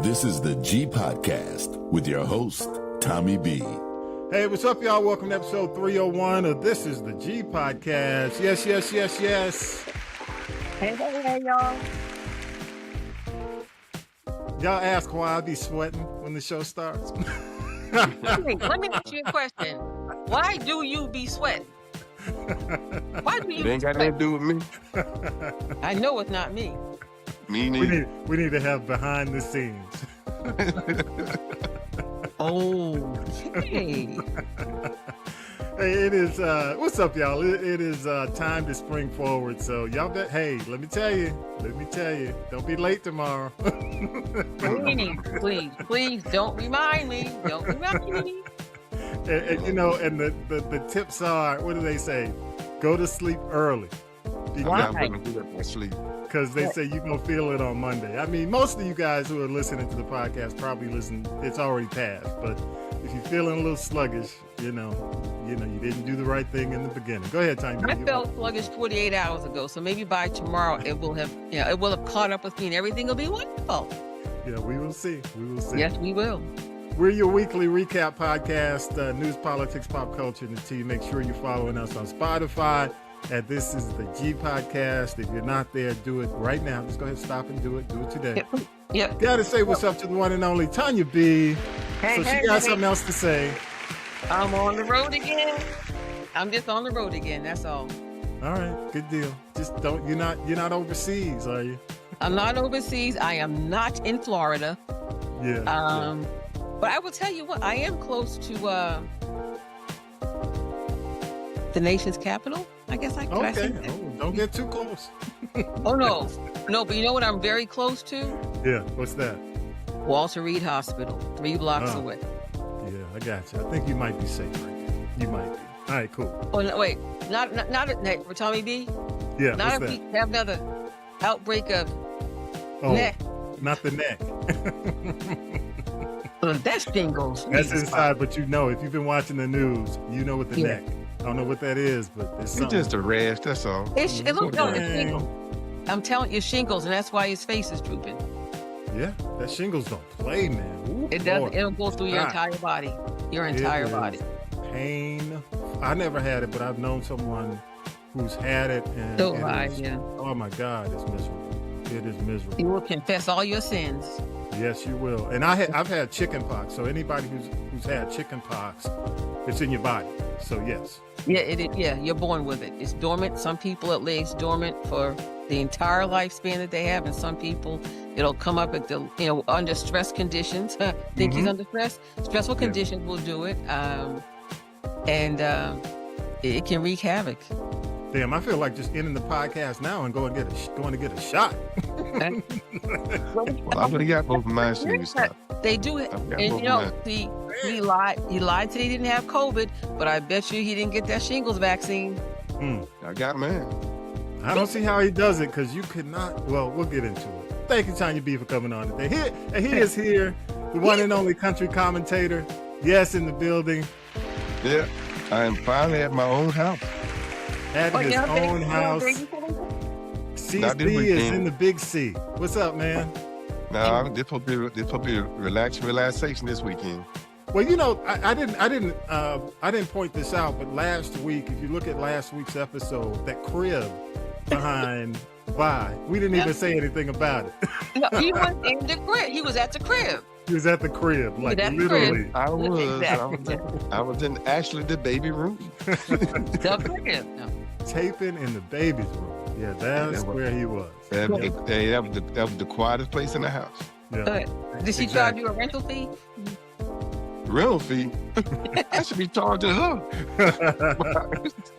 This is the G Podcast with your host, Tommy B. Hey, what's up, y'all? Welcome to episode 301 of This is the G Podcast. Yes, yes, yes, yes. Hey, y'all. Y'all ask why I be sweating when the show starts. Let me ask you a question. Why do you be sweating? Why do you? It ain't got nothing to do with me. I know it's not me. Me neither. We need to have behind the scenes. Okay. Hey, it is, what's up, y'all? It is time to spring forward. So y'all bet, hey, let me tell you, don't be late tomorrow. Please don't remind me. Don't remind me. And you know, and the tips are, what do they say? Go to sleep early. I'm not going to do that for sleep. Because they say you're going to feel it on Monday. I mean, most of you guys who are listening to the podcast probably listen, it's already passed. But if you're feeling a little sluggish, you know, you didn't do the right thing in the beginning. Go ahead, Tanya. I felt sluggish 48 hours ago, so maybe by tomorrow it will have caught up with me and everything will be wonderful. Yeah, we will see. Yes, we will. We're your weekly recap podcast, news, politics, pop culture, and the tea. Make sure you're following us on Spotify. This is the G Podcast. If you're not there, do it right now. Just go ahead and stop and do it. Do it today. Yeah. Gotta say what's up to the one and only Tanya B. She got something else to say. I'm on the road again. I'm just on the road again. That's all. All right, good deal. Just don't. You're not overseas, are you? I'm not overseas. I am not in Florida. Yeah. But I will tell you what. I am close to the nation's capital. I guess I could. Okay. Don't get too close. Oh no. But you know what I'm very close to? Yeah. What's that? Walter Reed Hospital, 3 blocks away. Yeah, I got you. I think you might be safe right now. You might be. All right, cool. Oh no, wait, not for Tommy B. Yeah. Not if we have another outbreak of neck. Not the neck. That's shingles. That's inside, but if you've been watching the news, you know what the neck. I don't know what that is, but it's something. It's just a rash, that's all. It looks like it's shingles. I'm telling you, shingles, and that's why his face is drooping. Yeah, that shingles don't play, man. Ooh, it doesn't. It'll go through your entire body. Your entire body. Pain. I never had it, but I've known someone who's had it. Oh my God, it's miserable. It is miserable. You will confess all your sins. Yes, you will. And I've had chicken pox. So anybody who's had chicken pox, it's in your body. So yes. Yeah, you're born with it. It's dormant. Some people it lays dormant for the entire lifespan that they have, and some people it'll come up at the under stress conditions. Think he's under stress. Stressful conditions will do it, and it can wreak havoc. Damn, I feel like just ending the podcast now and going to get a shot. Well, I've already got both of mine. They do it, and he lied. He lied that he didn't have COVID, but I bet you he didn't get that shingles vaccine. I got mine. I don't see how he does it because you could not. Well, we'll get into it. Thank you, Tanya B, for coming on today. He is here, the one and only country commentator. Yes, in the building. Yeah, I am finally at my own house. At his own house. CC is in the big C. What's up, man? No, this will be relaxation this weekend. Well, I didn't point this out, but last week, if you look at last week's episode, that crib behind Vi, we didn't even say anything about it. No, he was in the crib. He was at the crib. He was at the crib, like literally. I was. Exactly. I was in actually the baby room. The crib. No. Taping in the baby's room. Yeah, that's where he was. That was the quietest place in the house. Yeah. Did she charge you a rental fee? Rental fee? I should be charging her.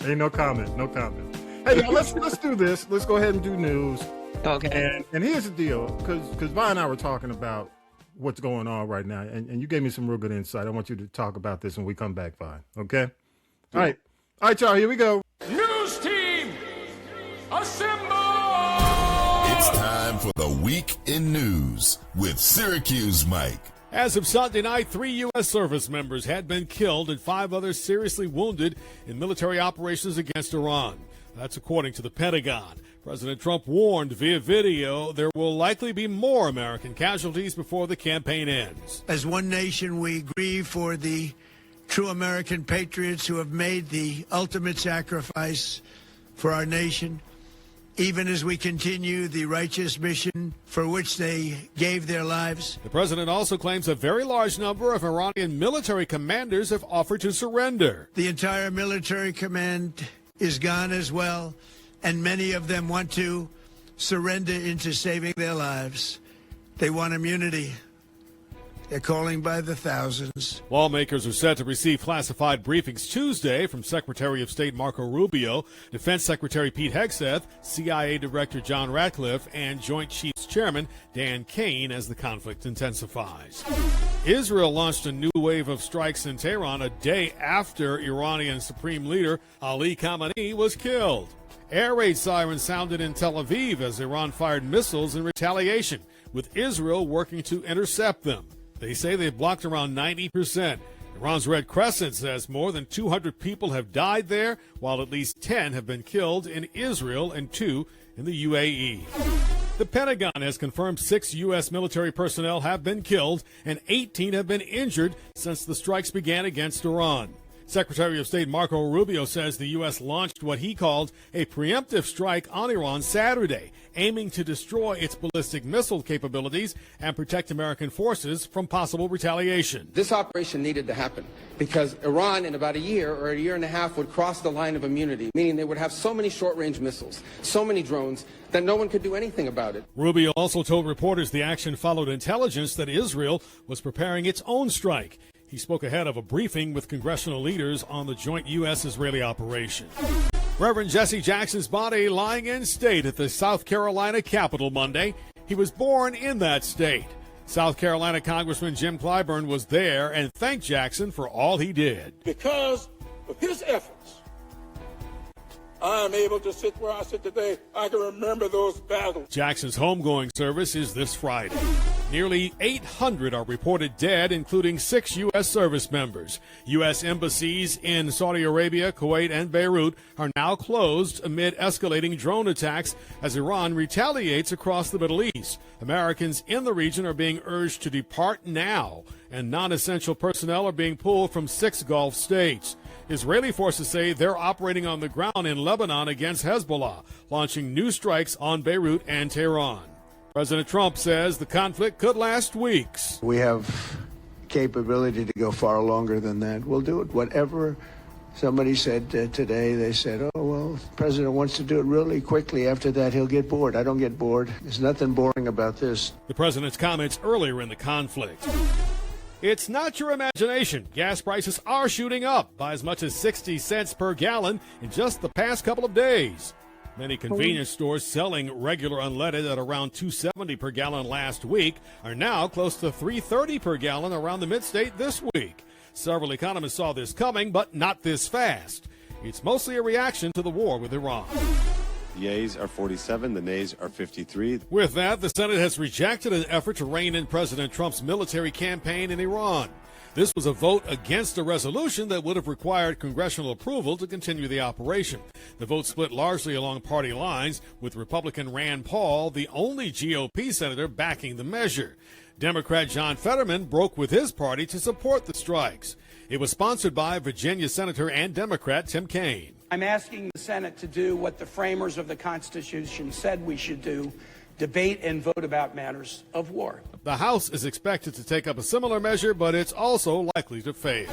Ain't no comment. Hey, let's do this. Let's go ahead and do news. Okay. And here's the deal, because Vi and I were talking about what's going on right now, and you gave me some real good insight. I want you to talk about this when we come back, Vi. Okay? All right, y'all, here we go. News team, assemble! It's time for the Week in News with Syracuse Mike. As of Sunday night, 3 U.S. service members had been killed and 5 others seriously wounded in military operations against Iran. That's according to the Pentagon. President Trump warned via video there will likely be more American casualties before the campaign ends. As one nation, we grieve for the true American patriots who have made the ultimate sacrifice for our nation, even as we continue the righteous mission for which they gave their lives. The president also claims a very large number of Iranian military commanders have offered to surrender. The entire military command is gone as well, and many of them want to surrender into saving their lives. They want immunity. They're calling by the thousands. Lawmakers are set to receive classified briefings Tuesday from Secretary of State Marco Rubio, Defense Secretary Pete Hegseth, CIA Director John Ratcliffe, and Joint Chiefs Chairman Dan Kane as the conflict intensifies. Israel launched a new wave of strikes in Tehran a day after Iranian Supreme Leader Ali Khamenei was killed. Air raid sirens sounded in Tel Aviv as Iran fired missiles in retaliation, with Israel working to intercept them. They say they've blocked around 90%. Iran's Red Crescent says more than 200 people have died there, while at least 10 have been killed in Israel and 2 in the UAE. The Pentagon has confirmed 6 U.S. military personnel have been killed and 18 have been injured since the strikes began against Iran. Secretary of State Marco Rubio says the U.S. launched what he called a preemptive strike on Iran Saturday, aiming to destroy its ballistic missile capabilities and protect American forces from possible retaliation. This operation needed to happen because Iran in about a year or a year and a half would cross the line of immunity, meaning they would have so many short-range missiles, so many drones, that no one could do anything about it. Rubio also told reporters the action followed intelligence that Israel was preparing its own strike. He spoke ahead of a briefing with congressional leaders on the joint U.S.-Israeli operation. Reverend Jesse Jackson's body lying in state at the South Carolina Capitol Monday. He was born in that state. South Carolina Congressman Jim Clyburn was there and thanked Jackson for all he did. Because of his efforts, I am able to sit where I sit today. I can remember those battles. Jackson's homegoing service is this Friday. Nearly 800 are reported dead, including 6 U.S. service members. U.S. embassies in Saudi Arabia, Kuwait, and Beirut are now closed amid escalating drone attacks as Iran retaliates across the Middle East. Americans in the region are being urged to depart now, and non-essential personnel are being pulled from 6 Gulf states. Israeli forces say they're operating on the ground in Lebanon against Hezbollah, launching new strikes on Beirut and Tehran. President Trump says the conflict could last weeks. We have capability to go far longer than that. We'll do it. Whatever somebody said today, they said, oh, well, the president wants to do it really quickly. After that, he'll get bored. I don't get bored. There's nothing boring about this. The president's comments earlier in the conflict. It's not your imagination. Gas prices are shooting up by as much as 60 cents per gallon in just the past couple of days. Many convenience stores selling regular unleaded at around $2.70 per gallon last week are now close to $3.30 per gallon around the mid-state this week. Several economists saw this coming, but not this fast. It's mostly a reaction to the war with Iran. The yeas are 47, the nays are 53. With that, the Senate has rejected an effort to rein in President Trump's military campaign in Iran. This was a vote against a resolution that would have required congressional approval to continue the operation. The vote split largely along party lines, with Republican Rand Paul, the only GOP senator, backing the measure. Democrat John Fetterman broke with his party to support the strikes. It was sponsored by Virginia Senator and Democrat Tim Kaine. I'm asking the Senate to do what the framers of the Constitution said we should do: debate and vote about matters of war. The House is expected to take up a similar measure, but it's also likely to fail.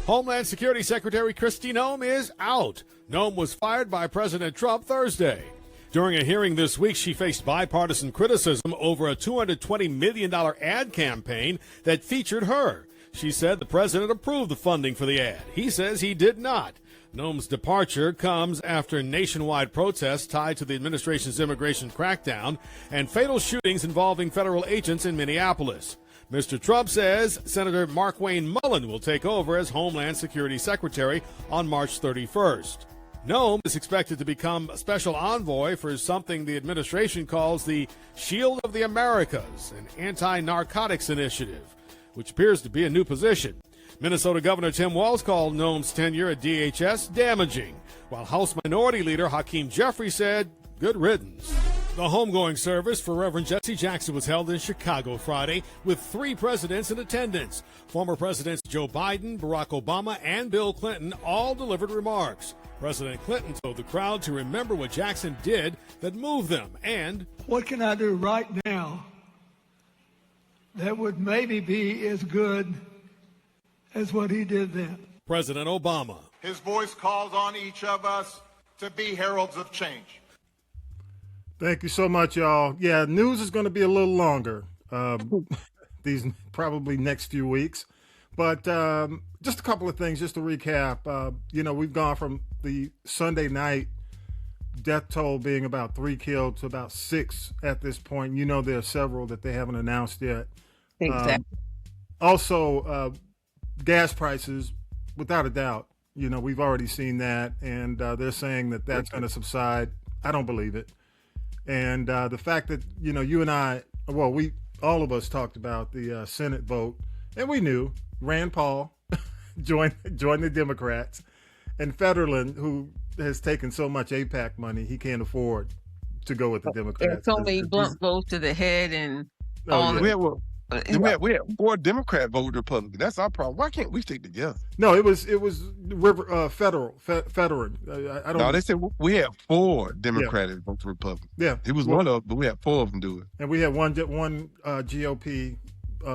Homeland Security Secretary Kristi Noem is out. Noem was fired by President Trump Thursday. During a hearing this week, she faced bipartisan criticism over a $220 million ad campaign that featured her. She said the president approved the funding for the ad. He says he did not. Noem's departure comes after nationwide protests tied to the administration's immigration crackdown and fatal shootings involving federal agents in Minneapolis. Mr. Trump says Senator Markwayne Mullin will take over as Homeland Security Secretary on March 31st. Noem is expected to become a special envoy for something the administration calls the Shield of the Americas, an anti-narcotics initiative, which appears to be a new position. Minnesota Governor Tim Walz called Noem's tenure at DHS damaging, while House Minority Leader Hakeem Jeffrey said Good riddance. The homegoing service for Reverend Jesse Jackson was held in Chicago Friday with 3 presidents in attendance. Former Presidents Joe Biden, Barack Obama, and Bill Clinton all delivered remarks. President Clinton told the crowd to remember what Jackson did that moved them and, what can I do right now that would maybe be as good as what he did then? President Obama. His voice calls on each of us to be heralds of change. Thank you so much, y'all. Yeah, news is going to be a little longer these probably next few weeks. But just a couple of things, just to recap. We've gone from the Sunday night death toll being about 3 killed to about 6 at this point. You know, there are several that they haven't announced yet. Exactly. Also, gas prices, without a doubt, we've already seen that. And they're saying that that's going to subside. I don't believe it. And the fact that, you and I, all of us talked about the Senate vote, and we knew Rand Paul joined the Democrats, and Federland, who has taken so much AIPAC money, he can't afford to go with the Democrats. So many blunt goes to the head and We had 4 Democrat vote Republicans. That's our problem. Why can't we stick together? No, it was federal. I don't. No, they said we had 4 Democratic vote Republicans. Yeah, he was one of them, but we had 4 of them do it. And we had one GOP,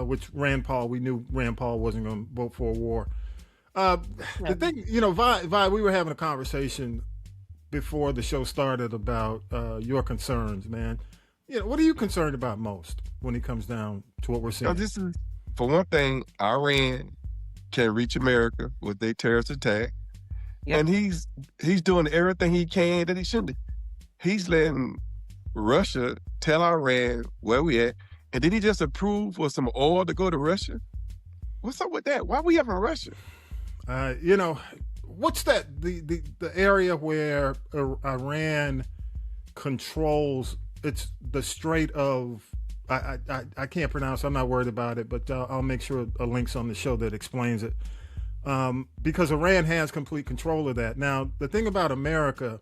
which Rand Paul. We knew Rand Paul wasn't going to vote for a war. The thing, Vi, we were having a conversation before the show started about your concerns, man. What are you concerned about most when it comes down to what we're seeing? This is, for one thing, Iran can reach America with their terrorist attack, and he's doing everything he can that he shouldn't. He's letting Russia tell Iran where we at, and did he just approve for some oil to go to Russia? What's up with that? Why are we having Russia? What's that? The area where Iran controls. It's the Strait of, I can't pronounce, I'm not worried about it, but I'll make sure a link's on the show that explains it. Because Iran has complete control of that. Now, the thing about America,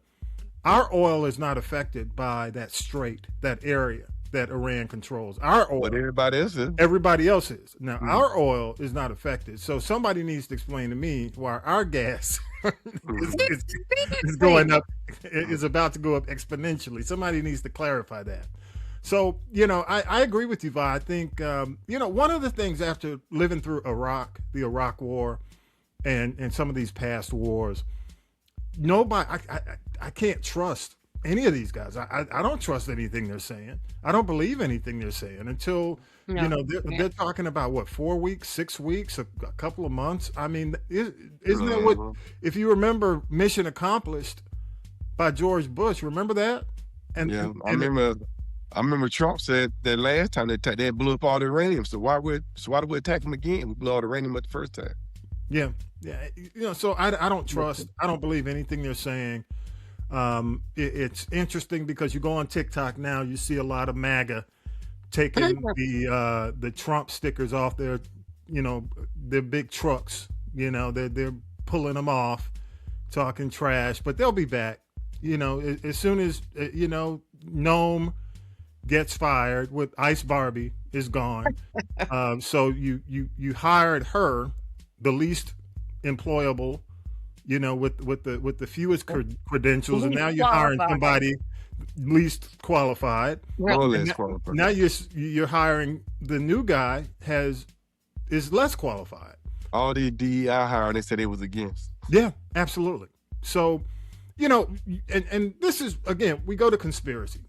our oil is not affected by that strait, that area that Iran controls. Our oil. But everybody else is. Everybody else is. Now, our oil is not affected. So somebody needs to explain to me why our gas is going up, is about to go up exponentially. Somebody needs to clarify that. So, I agree with you, Vi. I think, one of the things after living through Iraq, the Iraq War, and some of these past wars, I can't trust any of these guys. I don't trust anything they're saying. I don't believe anything they're saying until, they're talking about 4 weeks, 6 weeks, a couple of months. I mean, isn't that what, if you remember Mission Accomplished by George Bush, remember that? I remember Trump said that last time they blew up all the uranium. So why do we attack them again? We blew all the uranium up the first time. Yeah. So I don't trust, I don't believe anything they're saying. It's interesting because you go on TikTok now, you see a lot of MAGA taking the Trump stickers off their big trucks. They're pulling them off, talking trash, but they'll be back. As soon as Gnome gets fired with Ice Barbie is gone. So you hired her, the least employable, with the fewest credentials, and now you're hiring somebody least qualified. Now you're hiring the new guy is less qualified. All the DEI hiring, they said it was against. Yeah, absolutely. So, and this is, again, we go to conspiracy.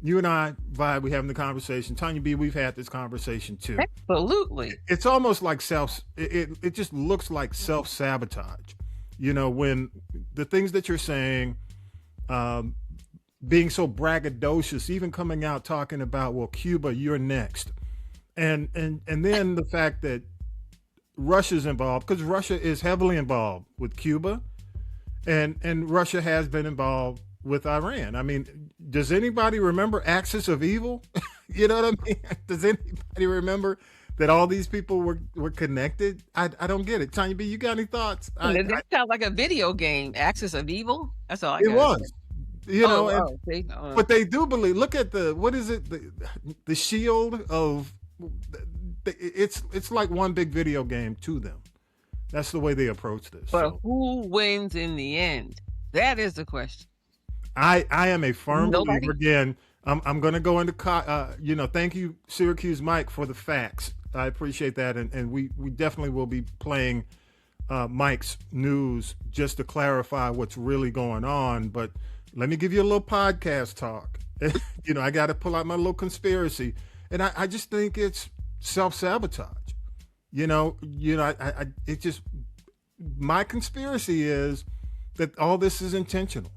You and I, Vi, we having the conversation. Tanya B, we've had this conversation too. Absolutely. It's almost like it just looks like self-sabotage. When the things that you're saying, being so braggadocious, even coming out talking about, well, Cuba, you're next. And then the fact that Russia's involved, because Russia is heavily involved with Cuba, and Russia has been involved with Iran. I mean, does anybody remember Axis of Evil? You know what I mean? Does anybody remember that all these people were connected? I don't get it. Tanya B, you got any thoughts? That sounds like a video game. Axis of Evil? That's all I got. It was. You know, but they do believe. Look at what is it? The shield of. It's like one big video game to them. That's the way they approach this. But who wins in the end? That is the question. I am a firm believer. Again, I'm going to go into thank you, Syracuse Mike, for the facts. I appreciate that, and we definitely will be playing Mike's news just to clarify what's really going on. But let me give you a little podcast talk. I got to pull out my little conspiracy, and I just think it's self-sabotage. My conspiracy is that all this is intentional.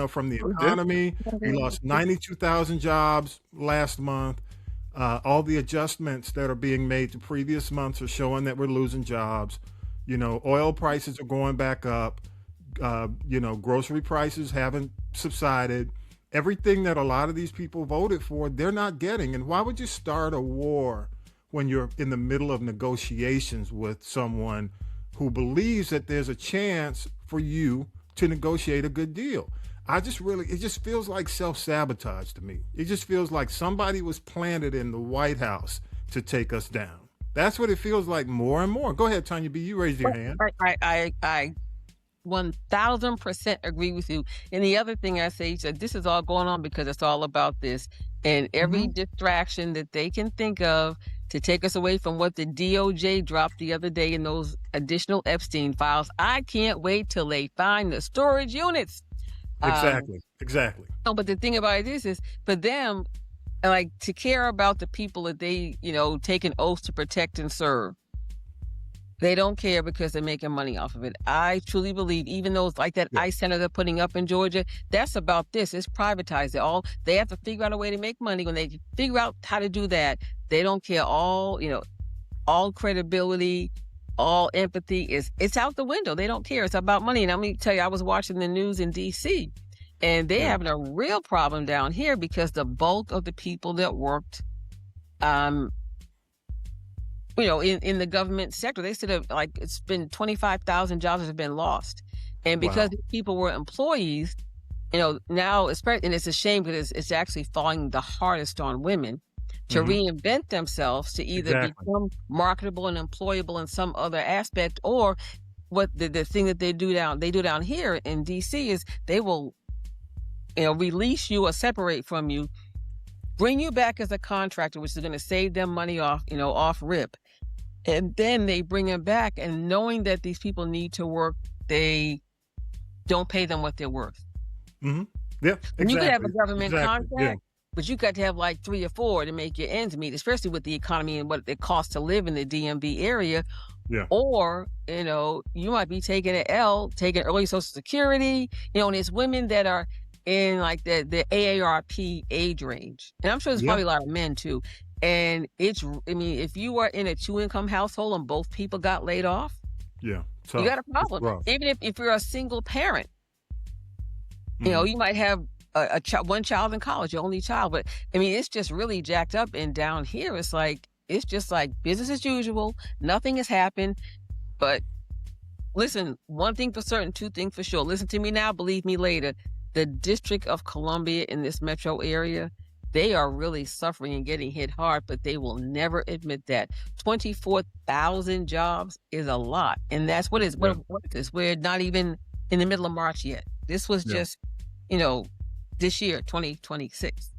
From the economy, we lost 92,000 jobs last month. All the adjustments that are being made to previous months are showing that we're losing jobs. Oil prices are going back up. Grocery prices haven't subsided. Everything that a lot of these people voted for, they're not getting. And why would you start a war when you're in the middle of negotiations with someone who believes that there's a chance for you to negotiate a good deal? it just feels like self-sabotage to me. It just feels like somebody was planted in the White House to take us down. That's what it feels like more and more. Go ahead, Tanya B. You raised your hand. I 1000% agree with you. And the other thing I say, this is all going on because it's all about this. And every distraction that they can think of to take us away from what the DOJ dropped the other day in those additional Epstein files, I can't wait till they find the storage units. Exactly. No, but the thing about it is for them, like, to care about the people that they, take an oath to protect and serve. They don't care because they're making money off of it. I truly believe, even though it's like that ICE center they're putting up in Georgia, that's about this. It's privatized. They have to figure out a way to make money. When they figure out how to do that, they don't care. All credibility, all empathy it's out the window. They don't care. It's about money. And let me tell you, I was watching the news in D.C. and they're having a real problem down here because the bulk of the people that worked, in the government sector, they said it's been 25,000 jobs that have been lost. And because people were employees, now, especially, and it's a shame because it's actually falling the hardest on women to reinvent themselves to either become marketable and employable in some other aspect, or what the thing that they do down here in DC is they will, release you or separate from you, bring you back as a contractor, which is going to save them money off rip. And then they bring them back, and knowing that these people need to work, they don't pay them what they're worth. Mm-hmm. Yeah, exactly. And you could have a government contract, but you got to have like 3 or 4 to make your ends meet, especially with the economy and what it costs to live in the DMV area. Yeah. Or, you might be taking an L, taking early Social Security, and it's women that are in like the AARP age range. And I'm sure there's probably a lot of men too. And if you are in a 2-income household and both people got laid off, you got a problem. Even if you're a single parent, you might have one child in college, your only child. But it's just really jacked up. And down here, it's just like business as usual. Nothing has happened. But listen, one thing for certain, 2 things for sure. Listen to me now, believe me later. The District of Columbia in this metro area, they are really suffering and getting hit hard, but they will never admit that. 24,000 jobs is a lot. And that's what is this? We're not even in the middle of March yet. This was just, this year, 2026.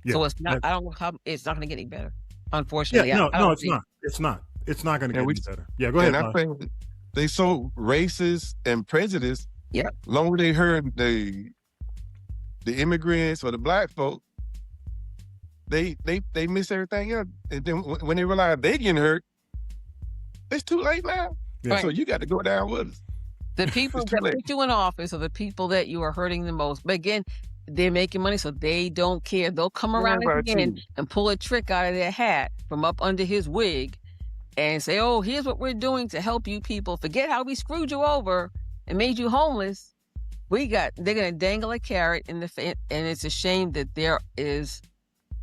Yeah. So it's not, I don't know how, it's not going to get any better, unfortunately. Yeah, it's not. It's not going to get any better. Yeah, go ahead. And I think they so racist and prejudiced. Yeah. Long as they heard the immigrants or the black folk, they miss everything else. And then when they realize they getting hurt, it's too late now. Yeah. So you got to go down with us. The people that put you in office are the people that you are hurting the most. But again, they're making money, so they don't care. They'll come around again and pull a trick out of their hat from up under his wig and say, oh, here's what we're doing to help you people. Forget how we screwed you over and made you homeless. They're going to dangle a carrot in the face. And it's a shame that there is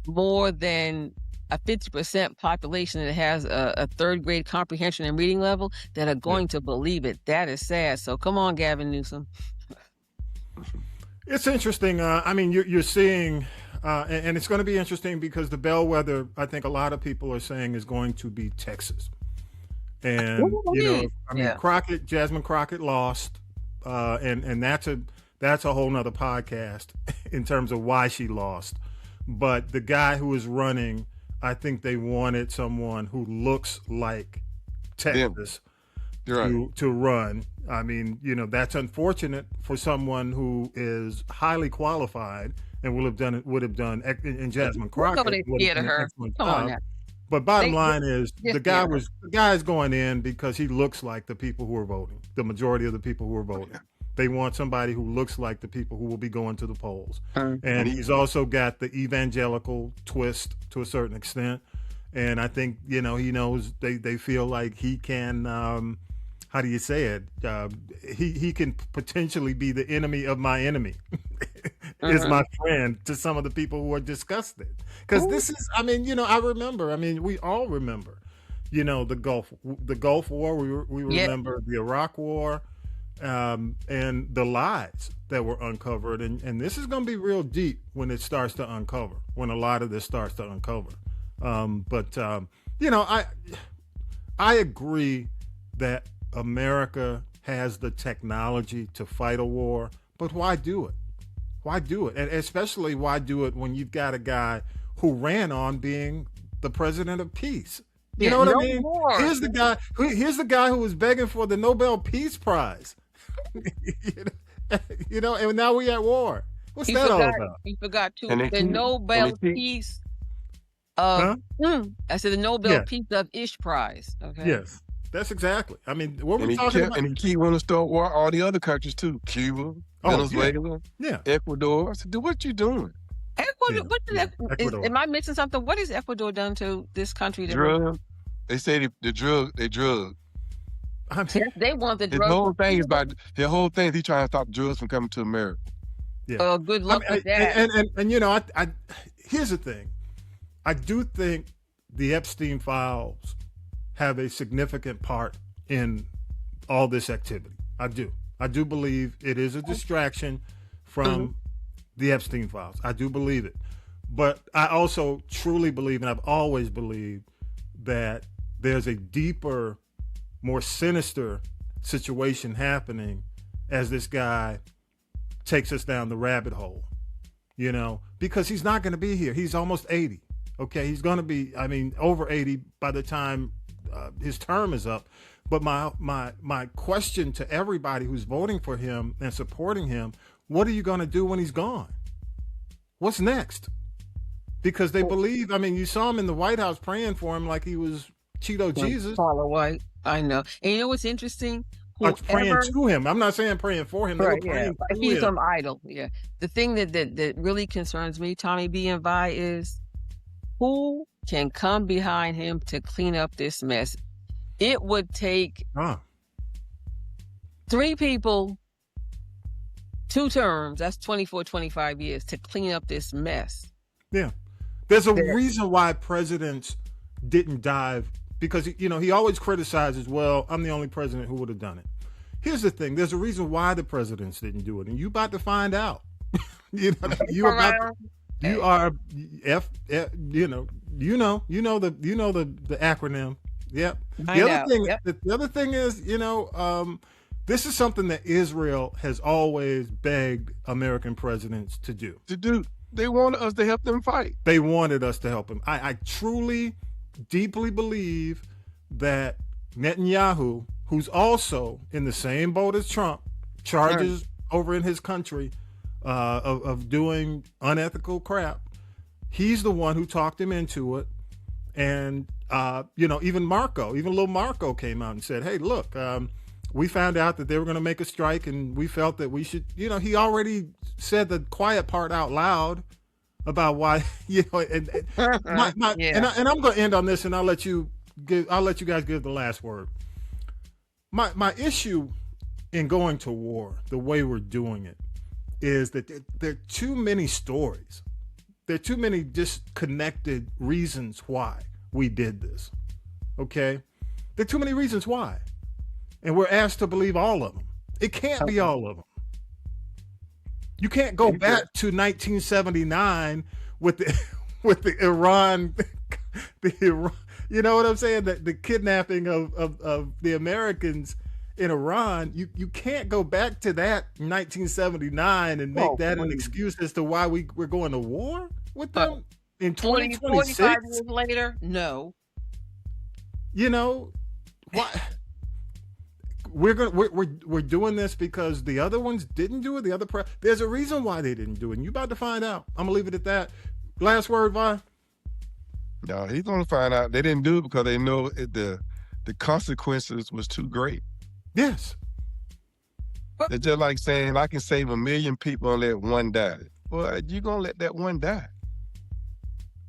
more than a 50% population that has a 3rd grade comprehension and reading level that are going to believe it. That is sad. So come on, Gavin Newsom. It's interesting. I mean, you're seeing, and it's going to be interesting because the bellwether, I think a lot of people are saying, is going to be Texas. And Crockett, Jasmine Crockett lost, and that's a whole nother podcast in terms of why she lost. But the guy who is running, I think they wanted someone who looks like Texas to run. I mean, that's unfortunate for someone who is highly qualified and would have done, and Jasmine Crockett would have done an excellent job. But bottom line is the guy is going in because he looks like the people who are voting, the majority of the people who are voting. They want somebody who looks like the people who will be going to the polls. And he's also got the evangelical twist to a certain extent. And I think, he knows they feel like he can, how do you say it? He can potentially be the enemy of my enemy. Is my friend to some of the people who are disgusted. Because this is, I remember, we all remember, the Gulf War. We remember the Iraq War. And the lies that were uncovered. And this is going to be real deep when it starts to uncover, when a lot of this starts to uncover. I agree that America has the technology to fight a war, but why do it? Why do it? And especially why do it when you've got a guy who ran on being the president of peace? You know what I mean? War. Here's the guy who was begging for the Nobel Peace Prize. And now we're at war. What's that all about? He forgot too. The Nobel Peace of I said the Nobel Peace of Ish Prize. Okay. Yes. That's exactly. I mean, what we're talking about. And he want to start war all the other countries too. Cuba, Venezuela, Ecuador. I said, dude, what you doing? Ecuador. Am I missing something? What has Ecuador done to this country? Drug. They say they drug. They want the drug. The whole thing is he trying to stop drugs from coming to America. Yeah. Good luck with that. And here's the thing. I do think the Epstein files have a significant part in all this activity. I do believe it is a distraction from the Epstein files. I do believe it. But I also truly believe, and I've always believed, that there's a deeper, more sinister situation happening as this guy takes us down the rabbit hole, because he's not going to be here. He's almost 80. Okay. He's going to be, over 80 by the time his term is up. But my question to everybody who's voting for him and supporting him, what are you going to do when he's gone? What's next? Because they believe, you saw him in the White House praying for him like he was Cheeto Jesus. Paula White. I know. And you know what's interesting? I'm praying to him. I'm not saying praying for him. Right, he's some idol. Yeah. The thing that really concerns me, Tommy B and Vi, is who can come behind him to clean up this mess. It would take 3 people, 2 terms, that's 24, 25 years to clean up this mess. Yeah. There's a reason why presidents didn't dive, because, he always criticizes, well, I'm the only president who would have done it. Here's the thing. There's a reason why the presidents didn't do it, and you about to find out. You are the acronym. Yep. The other thing is, this is something that Israel has always begged American presidents to do. They wanted us to help them fight. They wanted us to help them. I truly, deeply believe that Netanyahu, who's also in the same boat as Trump, charges over in his country of doing unethical crap. He's the one who talked him into it. And, even little Marco came out and said, hey, look, we found out that they were going to make a strike and we felt that we should, he already said the quiet part out loud about why, and I'm going to end on this and I'll let you guys give the last word. My issue in going to war, the way we're doing it, is that there are too many stories. There are too many disconnected reasons why we did this. Okay? There are too many reasons why. And we're asked to believe all of them. It can't be all of them. You can't go back to 1979 with the with the Iran, you know what I'm saying? The kidnapping of the Americans in Iran. You can't go back to that 1979 and make that an excuse as to why we're going to war with them in 2026. 45 years later, no. You know why? We're doing this because the other ones didn't do it. There's a reason why they didn't do it, and you about to find out. I'm gonna leave it at that. Last word, Vi. No, he's gonna find out they didn't do it because they know the consequences was too great. Yes. It's just like saying I can save 1 million people and let one die. Well, you're gonna let that one die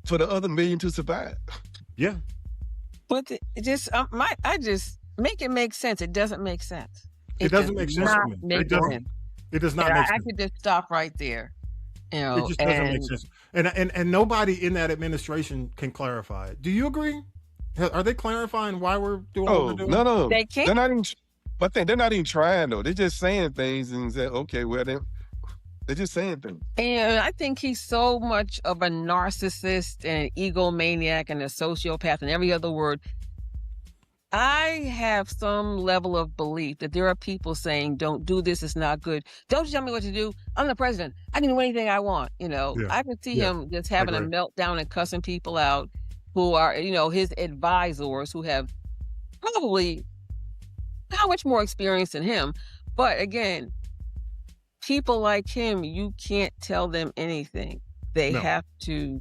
for the other million to survive. Yeah. But I just make it make sense. It doesn't make sense. It doesn't make sense to me. It does not make sense. I could just stop right there. You know, it just doesn't make sense. And nobody in that administration can clarify it. Do you agree? Are they clarifying why we're doing what we're doing? No. They can't. They're not even. But they're not even trying though. They're just saying things and say, okay, well they're just saying things. And I think he's so much of a narcissist and an egomaniac and a sociopath and every other word. I have some level of belief that there are people saying, don't do this, it's not good. Don't tell me what to do. I'm the president. I can do anything I want. You know, I can see him just having a meltdown and cussing people out who are, you know, his advisors who have probably how much more experience than him. But again, people like him, you can't tell them anything. They have to,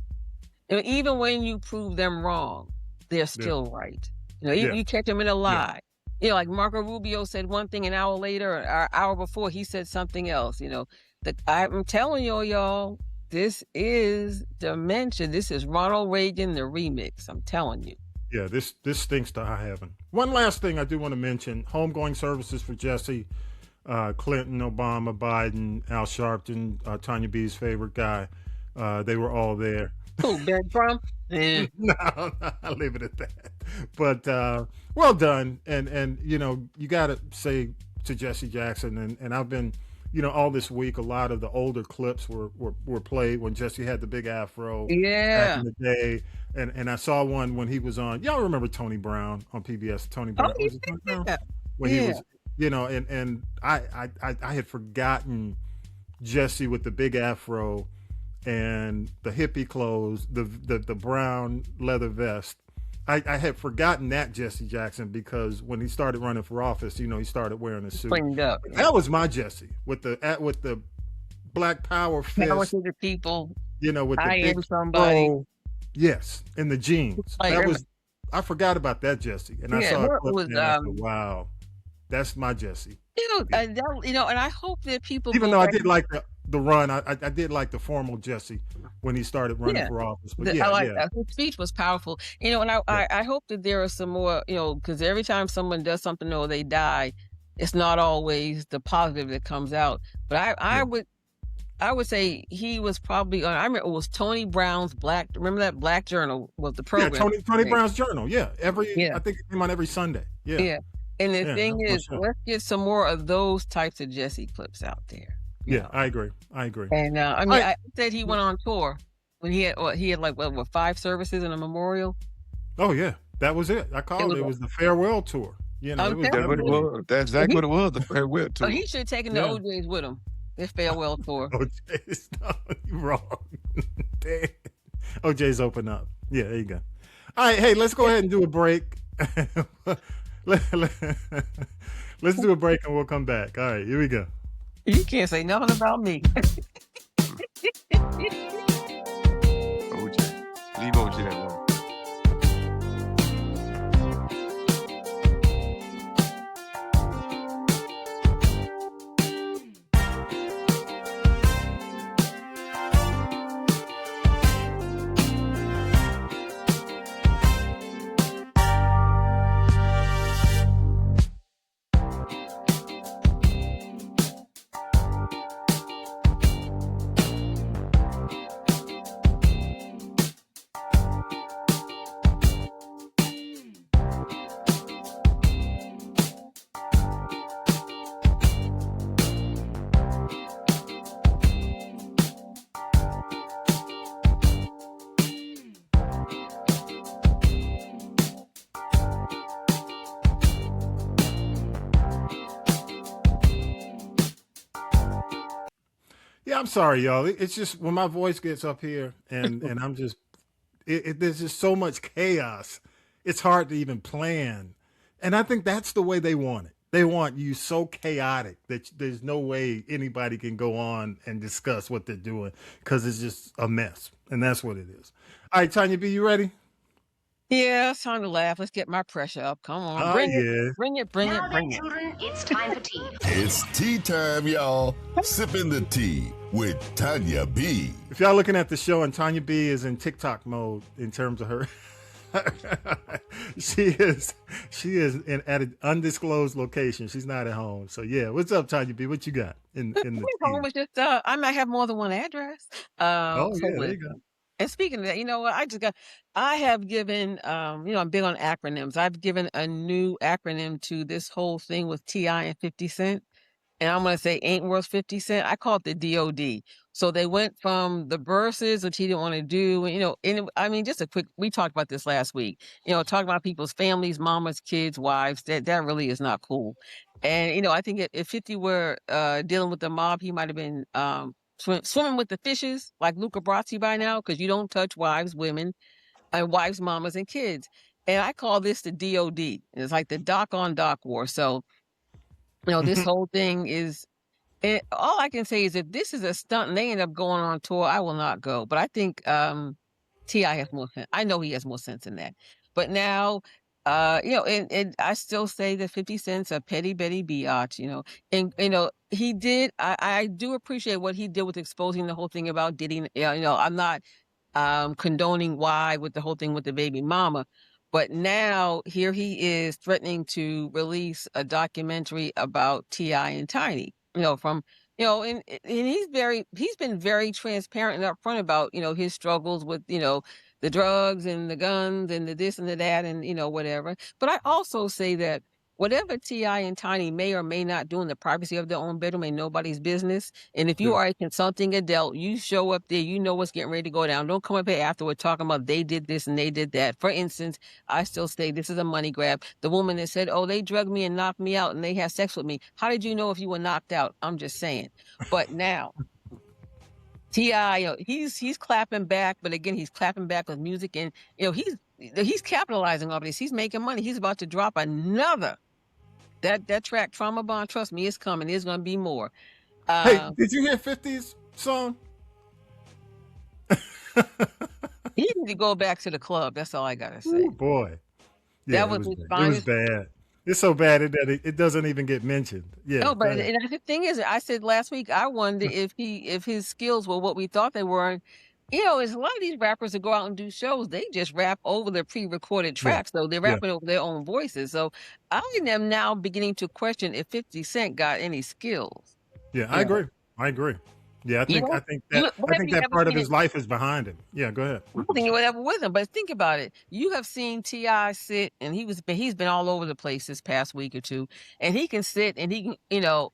even when you prove them wrong, they're still right. You know, you catch them in a lie. You know, like Marco Rubio said one thing an hour later, or an hour before, he said something else. You know, I'm telling y'all, this is dementia. This is Ronald Reagan, the remix. I'm telling you. Yeah, this stinks to high heaven. One last thing I do want to mention: homegoing services for Jesse, Clinton, Obama, Biden, Al Sharpton, Tanya B's favorite guy. They were all there. Who, Ben Trump? No, I'll leave it at that. But well done, and you know, you got to say to Jesse Jackson, and I've been, you know, all this week, a lot of the older clips were played when Jesse had the big afro back in the day, and I saw one when he was on. Y'all remember Tony Brown on PBS? Tony Brown, was it Tony Brown? When he was, you know, and I had forgotten Jesse with the big afro and the hippie clothes, the brown leather vest. I had forgotten that Jesse Jackson because when he started running for office, you know, he started wearing a suit. Cleaned up. That was my Jesse with the Black Power fist. Power to the people. You know, with the I big am somebody. Bro, yes, and the jeans. I forgot about that Jesse, and I saw a clip and I said, wow, that's my Jesse. You know, and I hope that people. Even though I did like the run, I did like the formal Jesse when he started running for office. But his speech was powerful. You know, and I hope that there are some more. You know, because every time someone does something or they die, it's not always the positive that comes out. But I would say he was probably on. I remember it was Tony Brown's Black. Remember that Black Journal was the program. Yeah, Tony Brown's Journal. Yeah, I think it came on every Sunday. Yeah. And the thing is, let's get some more of those types of Jesse clips out there. Yeah, I agree. And I mean, I said he went on tour when he had like 5 services and a memorial. Oh yeah, that was it. I called it was the farewell tour. You know, that's exactly what it was. The farewell tour. So he should have taken the OJs with him. This farewell tour. OJ's, no, you're wrong. OJ's open up. Yeah, there you go. All right, hey, let's go ahead and do a break. Let's do a break and we'll come back. All right, here we go. You can't say nothing about me. OJ. Leave OJ alone. I'm sorry, y'all. It's just when my voice gets up here and I'm just, there's just so much chaos. It's hard to even plan. And I think that's the way they want it. They want you so chaotic that there's no way anybody can go on and discuss what they're doing because it's just a mess. And that's what it is. All right, Tanya B, you ready? Yeah, it's time to laugh. Let's get my pressure up. Come on. Oh, Bring yeah. it. Bring it. Bring Now it. Bring then, it. children, it's time for tea. It's tea time, y'all. Sipping the tea with Tanya B. If y'all looking at the show and Tanya B is in TikTok mode in terms of her, she is at an undisclosed location. She's not at home. So yeah, what's up, Tanya B? What you got in the Home is just I might have more than one address. Oh So yeah, there you go. And speaking of that, you know what? I have given, I'm big on acronyms. I've given a new acronym to this whole thing with T.I. and 50 Cent. And I'm going to say ain't worth 50 Cent. I call it the DOD. So they went from the verses, which he didn't want to do. Just a quick, we talked about this last week, talking about people's families, mamas, kids, wives, that really is not cool. And, I think if 50 were dealing with the mob, he might have been swimming with the fishes like Luca Brasi by now, because you don't touch wives, women, and wives, mamas, and kids. And I call this the DOD. It's like the doc on doc war. So, this whole thing is, all I can say is if this is a stunt and they end up going on tour, I will not go. But I think T.I. has more sense. I know he has more sense than that. But now, and I still say that 50 Cent's a petty Betty biatch, and, he did, I do appreciate what he did with exposing the whole thing about Diddy. I'm not condoning why with the whole thing with the baby mama. But now here he is threatening to release a documentary about T.I. and Tiny, and he's been very transparent and upfront about, his struggles with, the drugs and the guns and the this and the that and, whatever. But I also say that whatever T.I. and Tiny may or may not do in the privacy of their own bedroom ain't nobody's business. And if you are a consulting adult, you show up there, you know what's getting ready to go down. Don't come up here afterward talking about they did this and they did that. For instance, I still say this is a money grab. The woman that said, oh, they drugged me and knocked me out and they had sex with me. How did you know if you were knocked out? I'm just saying. But now, T.I., he's clapping back, but again, he's clapping back with music, and he's capitalizing off this. He's making money. He's about to drop another. That track, Trauma Bond, trust me, it's coming. There's going to be more. Hey, did you hear 50's song? He need to go back to the club. That's all I gotta say. Ooh, boy, yeah, that was his bad. finest. It was bad. It's so bad that it doesn't even get mentioned. Yeah. No, but the thing is, I said last week, I wonder if his skills were what we thought they were. It's a lot of these rappers that go out and do shows, they just rap over the pre-recorded tracks, so they're rapping over their own voices. So I am now beginning to question if 50 Cent got any skills. Yeah, I agree. Yeah, I think that part of his life is behind him. Yeah, go ahead. I don't think whatever with him, but think about it. You have seen T.I. sit, and he's been all over the place this past week or two, and he can sit and he can,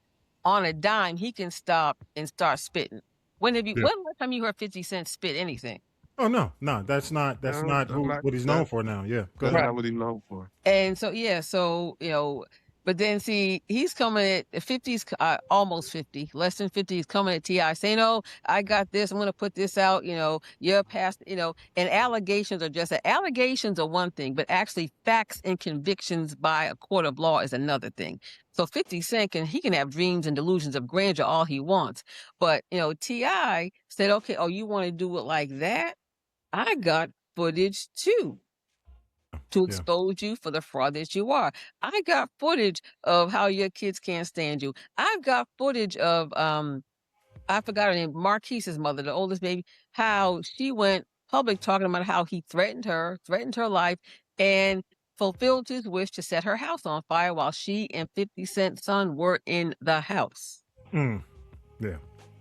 on a dime, he can stop and start spitting. When the last time you heard 50 Cent spit anything? Oh no, that's not what he's known for now. Yeah, go ahead. That's not what he's known for. And so but then see, he's coming at 50's almost 50, less than 50. He's coming at T.I. saying, "Oh, I got this. I'm going to put this out. You're past. And allegations are one thing, but actually facts and convictions by a court of law is another thing. So 50 Cent can have dreams and delusions of grandeur all he wants, but T.I. said, "Okay, oh, you want to do it like that? I got footage too." To expose you for the fraud that you are. I got footage of how your kids can't stand you. I've got footage of I forgot her name, Marquise's mother, the oldest baby, how she went public talking about how he threatened her life, and fulfilled his wish to set her house on fire while she and 50 Cent's son were in the house. Yeah.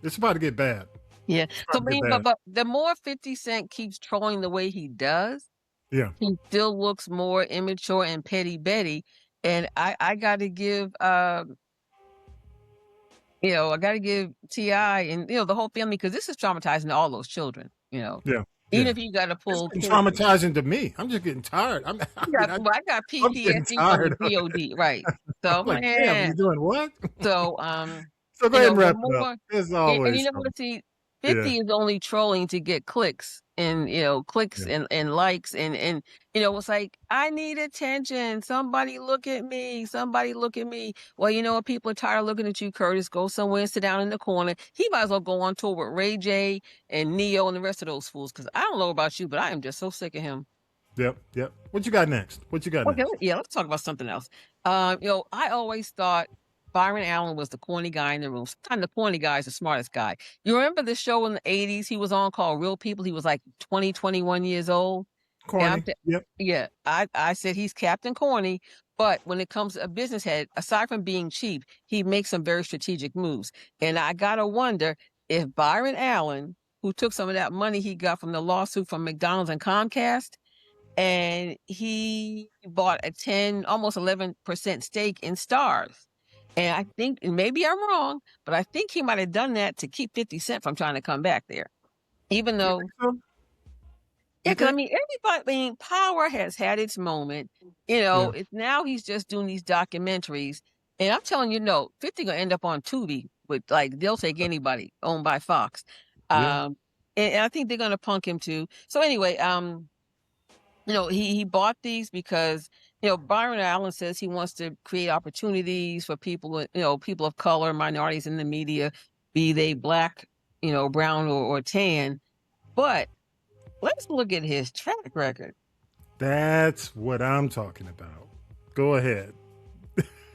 It's about to get bad. Yeah. So but the more 50 Cent keeps trolling the way he does, he still looks more immature and petty Betty. And I got to give, I got to give T.I. and, the whole family, because this is traumatizing to all those children, Even if you got to pull. It's traumatizing to me. I'm just getting tired. I got PTSD from the DOD, right. So, I'm like, damn, you doing what? So, So go You ahead know, and the wrap it up. more, There's and you always know something. what? See, Yeah. 50 is only trolling to get clicks and, clicks Yeah. and likes. And, it's like, I need attention. Somebody look at me. Somebody look at me. Well, you know what? People are tired of looking at you, Curtis. Go somewhere and sit down in the corner. He might as well go on tour with Ray J and Neo and the rest of those fools. Because I don't know about you, but I am just so sick of him. Yep. What you got next? Okay, yeah, let's talk about something else. I always thought Byron Allen was the corny guy in the room. Sometimes the corny guy is the smartest guy. You remember the show in the 80s he was on called Real People? He was like 20, 21 years old. Corny. Yep. Yeah, I said he's Captain Corny, but when it comes to a business head, aside from being cheap, he makes some very strategic moves. And I gotta wonder if Byron Allen, who took some of that money he got from the lawsuit from McDonald's and Comcast, and he bought a 10, almost 11% stake in Stars. And I think, and maybe I'm wrong, but I think he might have done that to keep 50 Cent from trying to come back there. Even though, yeah, because I mean, Power has had its moment. It's now he's just doing these documentaries. And I'm telling you, no, 50 gonna end up on Tubi with they'll take anybody owned by Fox. And I think they're gonna punk him too. So anyway, he bought these because, Byron Allen says he wants to create opportunities for people, people of color, minorities in the media, be they black, brown or tan. But let's look at his track record. That's what I'm talking about. Go ahead.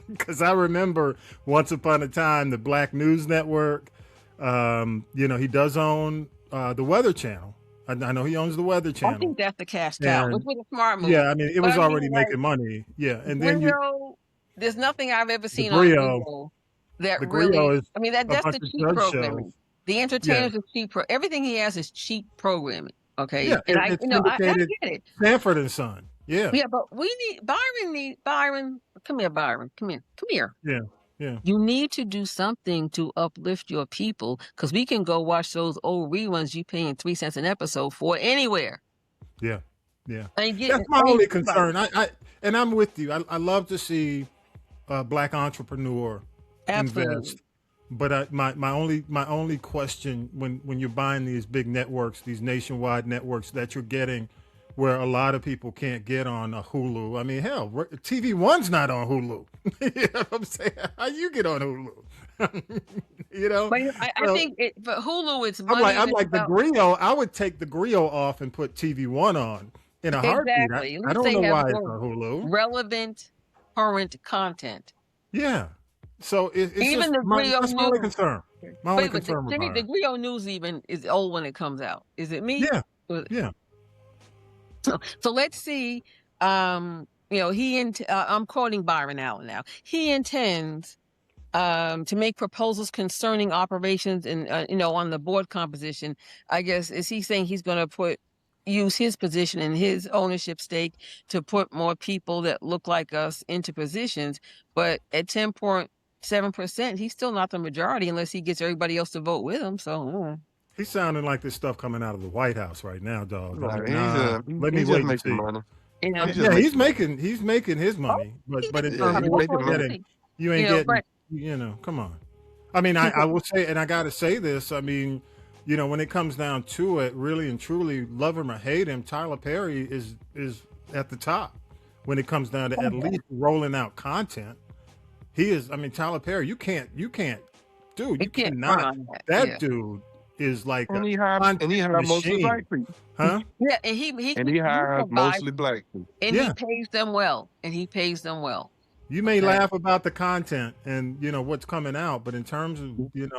Because I remember once upon a time, the Black News Network, he does own the Weather Channel. I know he owns the Weather Channel. I think that's the cash cow. It was a smart move. Yeah, I mean, it was already making money. Yeah, and then there's nothing I've ever seen on Griot, Google that the really. Griot is I mean, that's the cheap programming. shows. The entertainers is cheap. Everything he has is cheap programming. Okay, Yeah, and it's I get syndicated it. Sanford and Son. Yeah, Yeah, but we need Byron. Come here, Byron. Come here. Yeah. You need to do something to uplift your people, because we can go watch those old reruns you paying 3 cents an episode for anywhere. Yeah. That's my only concern. And I'm with you. I love to see a black entrepreneur invest. But my only question when you're buying these big networks, these nationwide networks that you're getting, where a lot of people can't get on a Hulu. I mean, hell, TV One's not on Hulu. You know what I'm saying? How you get on Hulu? But I think for Hulu, it's money. I'm like the Griot. I would take the Griot off and put TV One on in a heartbeat. Exactly. I don't know why it's on Hulu. Relevant, current content. Yeah. So it's even just the Griot that's my only concern. My only concern with the Griot News even is old when it comes out. Is it me? Yeah. So let's see. I'm quoting Byron Allen now. He intends to make proposals concerning operations and on the board composition. I guess, is he saying he's going to use his position and his ownership stake to put more people that look like us into positions? But at 10.7%, he's still not the majority unless he gets everybody else to vote with him. So. He's sounding like this stuff coming out of the White House right now, dog. Right. Let me wait and see. Money. He's making his money, but in terms of getting, you ain't getting. Come on. I mean, I will say, and I got to say this. I mean, when it comes down to it, really and truly, love him or hate him, Tyler Perry is at the top when it comes down to at least rolling out content. He is. I mean, Tyler Perry, you can't, dude. You cannot. That dude is like and he hired mostly black people. Huh? Yeah, and he hired mostly black people. And he pays them well. You may laugh about the content and what's coming out, but in terms of he's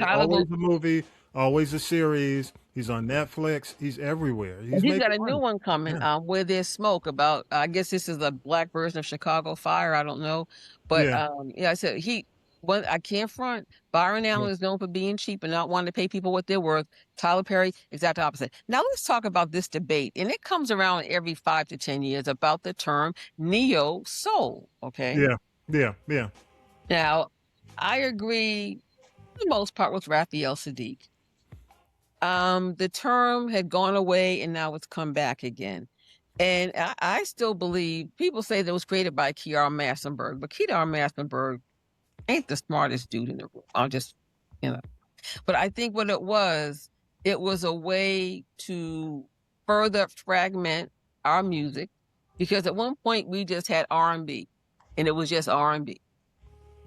always a movie, always a series. He's on Netflix. He's everywhere. He's got a new one coming where there's smoke about. I guess this is a black version of Chicago Fire. I don't know, but I said I can't front. Byron Allen is known for being cheap and not wanting to pay people what they're worth. Tyler Perry, exact opposite. Now let's talk about this debate, and it comes around every 5 to 10 years about the term neo soul. Okay. Yeah. Now, I agree for the most part with Raphael Sadiq. The term had gone away and now it's come back again. And I still believe people say that it was created by Kiara Massenberg, but Kiara Massenberg Ain't the smartest dude in the room. I'll just, you know. But I think what it was a way to further fragment our music, because at one point we just had R&B, and it was just R&B.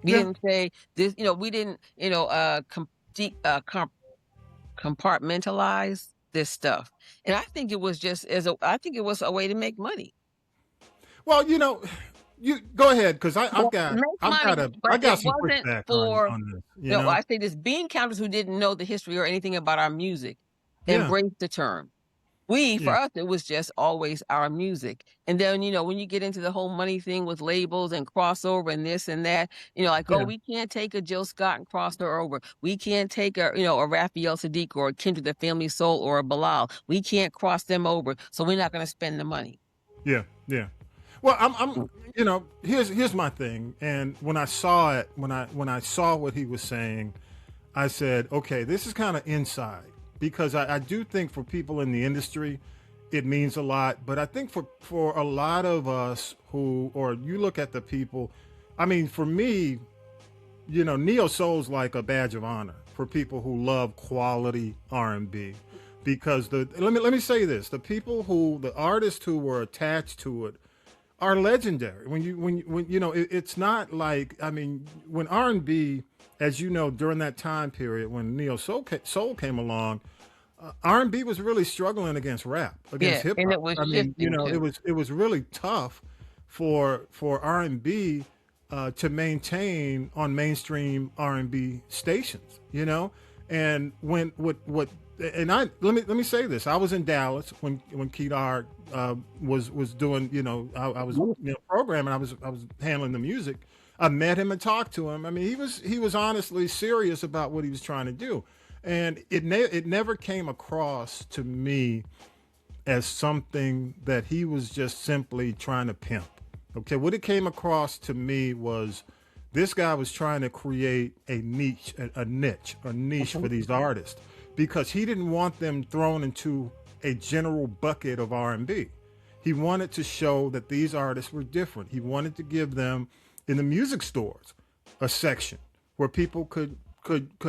We didn't say this, we didn't, compartmentalize this stuff. And I think it was I think it was a way to make money. Well, you go ahead, because I got some pushback on this. I say this: bean counters who didn't know the history or anything about our music embraced the term. For us, it was just always our music. And then, when you get into the whole money thing with labels and crossover and this and that, we can't take a Jill Scott and cross her over. We can't take a Raphael Sadiq or a Kendrick the Family Soul or a Bilal. We can't cross them over. So we're not going to spend the money. Yeah. Yeah. Well, I'm here's my thing. And when I saw it, when I saw what he was saying, I said, okay, this is kind of inside. Because I do think for people in the industry, it means a lot. But I think for a lot of us you look at the people, I mean, for me, neo soul's like a badge of honor for people who love quality R&B. Because let me say this: the artists who were attached to it are legendary. It's not like, I mean, when R&B, as you know, during that time period when neo soul came along, R&B was really struggling against rap, against hip hop. And it was it was really tough for R&B to maintain on mainstream R&B stations, And let me say this: I was in Dallas when Kedar was doing, I was programming, I was handling the music. I met him and talked to him. I mean, he was honestly serious about what he was trying to do, and it never came across to me as something that he was just simply trying to pimp. Okay, what it came across to me was this guy was trying to create a niche for these artists, because he didn't want them thrown into a general bucket of R&B. He wanted to show that these artists were different. He wanted to give them, in the music stores, a section where people could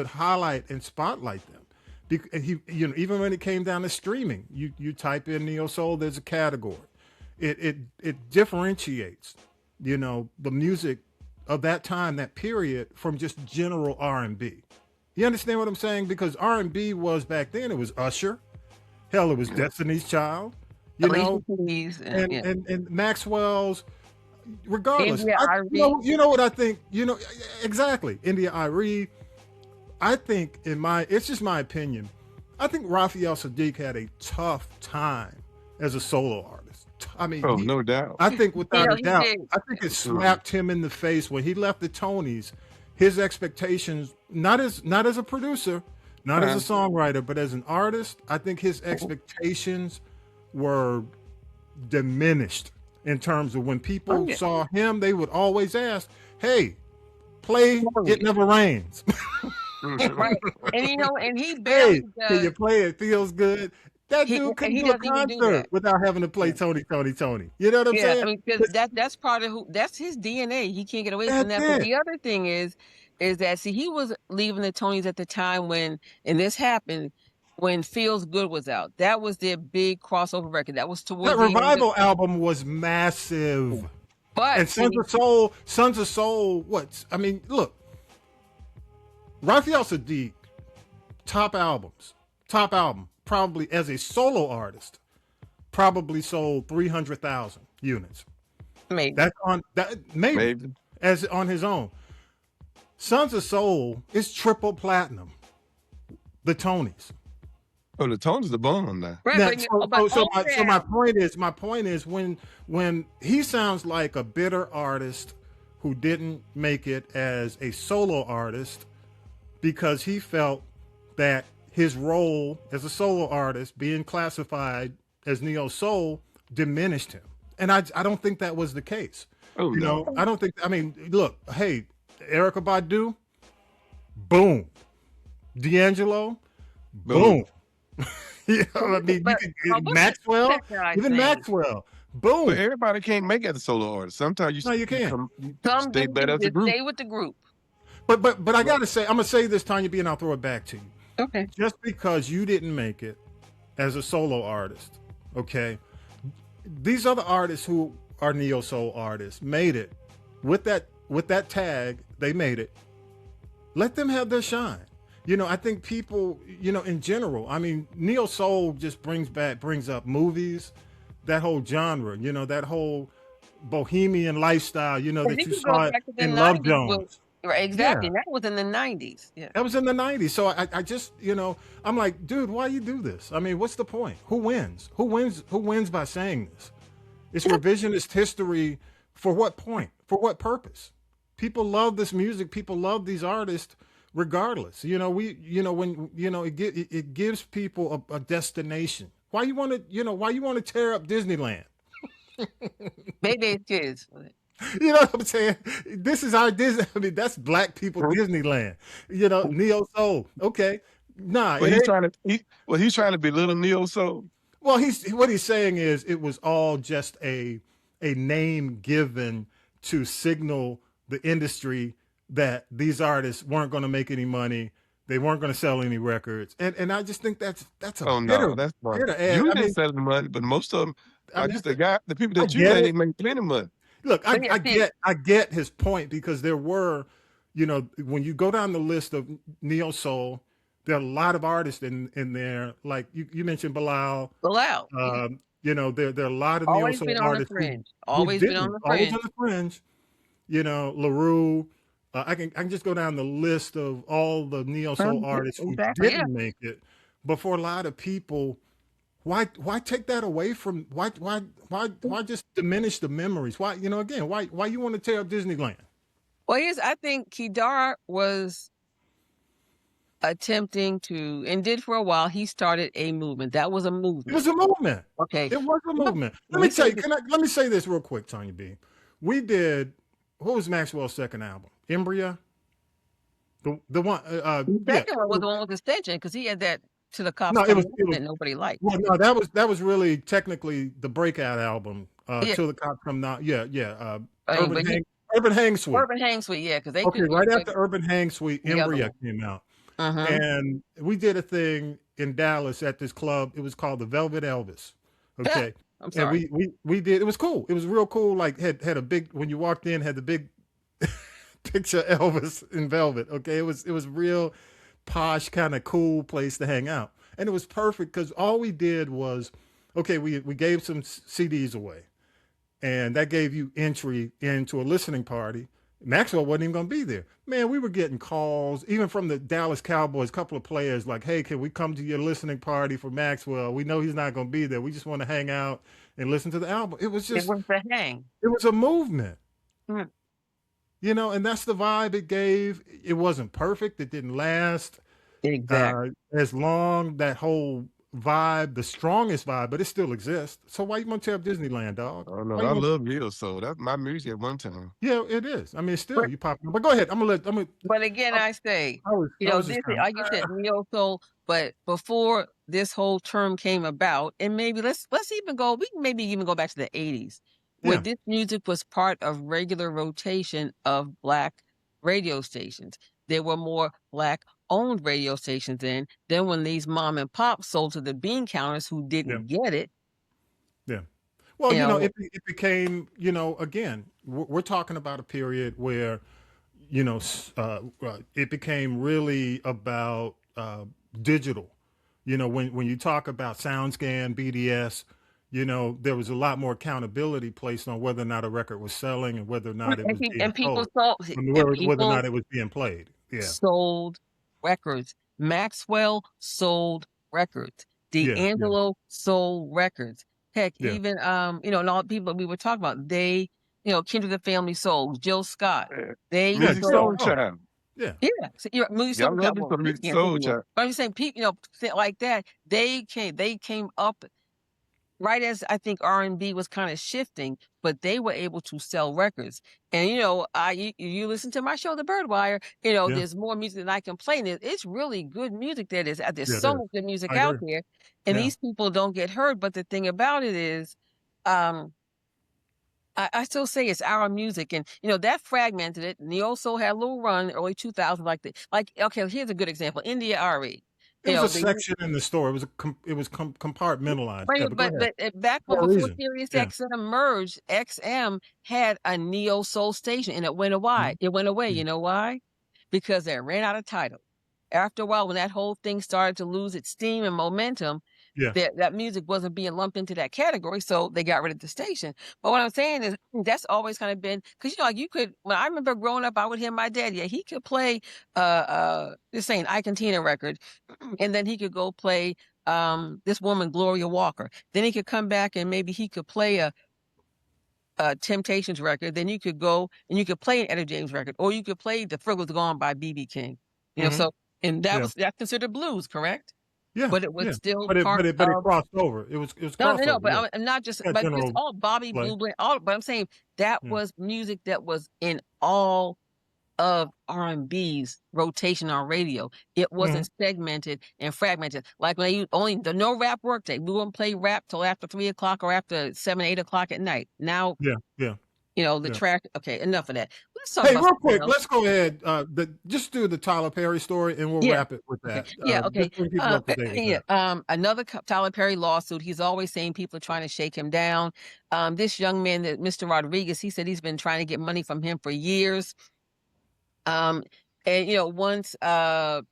highlight and spotlight them. Even when it came down to streaming, you type in neo soul, there's a category. It differentiates, the music of that time, that period, from just general R&B. You understand what I'm saying? Because R&B was back then, it was Usher, hell, it was Destiny's Child, and Maxwell's. Regardless, you know what I think? Exactly. India.Arie. I think it's just my opinion. I think Raphael Sadiq had a tough time as a solo artist. I mean, no doubt. I think without a doubt, I think it slapped him in the face when he left the Tonys. His expectations, not as a producer, not as a songwriter, but as an artist, I think his expectations were diminished. In terms of when people saw him, they would always ask, "Hey, play It Never Rains." Right. And he barely does. Can you play It Feels Good? That dude couldn't do a concert without having to play Tony. You know what I'm saying? I mean, because that's part of that's his DNA. He can't get away from that. But the other thing is that, see, he was leaving the Tonys at the time and this happened, when Feels Good was out. That was their big crossover record. That was towards that Revival album was massive. But and Sons of Soul, look, Raphael Sadiq, top album, probably as a solo artist, probably sold 300,000 units. Maybe. Maybe. As on his own. Sons of Soul is triple platinum. The Tonys. Oh, the Tonys the bomb now. Right, so my point is when he sounds like a bitter artist who didn't make it as a solo artist because he felt that his role as a solo artist, being classified as neo soul, diminished him. And I don't think that was the case. Oh, no. I don't think. I mean, look, hey, Erykah Badu, boom. D'Angelo, boom. Maxwell, Maxwell, boom. But everybody can't make it as a solo artist. Sometimes you can't. Stay better as a group. Stay with the group. But I gotta say, I'm gonna say this, Tanya B, and I'll throw it back to you. Okay. Just because you didn't make it as a solo artist, okay? These other artists who are neo soul artists made it with that tag. They made it. Let them have their shine. I think people, in general, I mean, neo soul just brings up movies, that whole genre, that whole bohemian lifestyle, that you saw in Love Jones. Right, exactly. Yeah. That was in the 90s. Yeah. That was in the 90s. So I just, I'm like, dude, why you do this? I mean, what's the point? Who wins? Who wins by saying this? It's revisionist history. For what point? For what purpose? People love this music. People love these artists regardless. It gives people a destination. Why you want to tear up Disneyland? Maybe kids. You know what I'm saying? This is our Disney. I mean, that's black people Disneyland. Neo soul. Okay, nah. Well, he's trying to belittle neo soul. Well, what he's saying is it was all just a name given to signal the industry that these artists weren't going to make any money. They weren't going to sell any records, and I just think that's a no, that's wrong. You didn't sell the money, but most of them, the people that you made make plenty of money. Look, I get his point, because there were, when you go down the list of neo soul, there are a lot of artists in there. Like you mentioned Bilal. Yeah. There are a lot of neo soul artists. Always been on the fringe. Always on the fringe. LaRue. I can just go down the list of all the neo soul artists who didn't make it. But for a lot of people, why take that away from? Why just diminish the memories? Why why you want to tear up Disneyland? Well, I think Kedar was attempting to, and did for a while. He started a movement. That was a movement. It was a movement. Okay, it was a movement. Let me say this real quick, Tanya B. We did. What was Maxwell's second album? Embryo. The one. The second one was the one with extension, because he had that To the Cops. No, it was that nobody liked. Well, no, that was really technically the breakout album. Till the Cops Come Now. Yeah. Urban Hang Suite. Urban Hang Suite, yeah, because right after Urban Hang Suite, Embryo came out, and we did a thing in Dallas at this club. It was called the Velvet Elvis. Okay, I'm sorry. And we did. It was cool. It was real cool. Like had a big, when you walked in, had the big picture of Elvis in velvet. Okay, it was real posh, kind of cool place to hang out, and it was perfect because all we did was, we gave some CDs away. And that gave you entry into a listening party. Maxwell wasn't even going to be there. Man, we were getting calls, even from the Dallas Cowboys, a couple of players like, hey, can we come to your listening party for Maxwell? We know he's not going to be there. We just want to hang out and listen to the album. It was just... It was a hang. It was a movement. Mm. And that's the vibe it gave. It wasn't perfect. It didn't last as long, that whole vibe, the strongest vibe, but it still exists. So why you want to tear up Disneyland, dog? Oh no, I love neo soul. That's my music at one time. Yeah, it is. I mean, it's still you pop. But go ahead. But again, I say, like you said, neo soul. But before this whole term came about, and maybe let's even go. We can maybe even go back to the 80s, where this music was part of regular rotation of Black radio stations. There were more Black owned radio stations then when these mom and pop sold to the bean counters who didn't get it. Yeah. Well, it became, again, we're talking about a period where, it became really about digital. When you talk about SoundScan, BDS, there was a lot more accountability placed on whether or not a record was selling and whether or not it was whether or not it was being played. Yeah. Sold records. Maxwell sold records. D'Angelo sold records. Heck, even and all the people we were talking about, they, Kindred the Family sold. Jill Scott. They sold child. Yeah. So, music soul child. But I'm saying people, like that, they came up right as I think R&B was kind of shifting, but they were able to sell records. And, you listen to my show, The Birdwire, there's more music than I can play. And it's really good music that is. There's so much good music out there. And these people don't get heard. But the thing about it is, I still say it's our music, and that fragmented it. Neo Soul had a little run early 2000s, okay, here's a good example: India Ari. It was a section in the store. It was compartmentalized. Right, Yeah, but go but back for a before reason. Sirius Yeah. XM emerged, XM had a Neo Soul station, and it went away. It went away. You know why? Because they ran out of title. After a while, when that whole thing started to lose its steam and momentum, Yeah. that music wasn't being lumped into that category, so they got rid of the station. But what I'm saying is that's always kind of been, because like you could, when I remember growing up, I would hear my dad, he could play this saying Ike and Tina record, and then he could go play this woman Gloria Walker. Then he could come back and maybe he could play a Temptations record. Then you could go and you could play an Etta James record, or you could play The Thrill Was Gone by B.B. King. So, and that's considered blues, correct? Yeah, But it was still but part it crossed over. It was crossover. no, but I'm not just, but it's all Bobby play. Blue, but I'm saying that was music that was in all of R&B's rotation on radio. It wasn't segmented and fragmented. Like when the no rap workday, we wouldn't play rap till after 3 o'clock or after 7, 8 o'clock at night. Now, the track. Okay, enough of that. Let's talk about real quick, let's go ahead. Just do the Tyler Perry story, and we'll wrap it with that. Okay. Just bring people up to date with that. Another Tyler Perry lawsuit. He's always saying people are trying to shake him down. This young man, Mr. Rodriguez, he said he's been trying to get money from him for years. And once the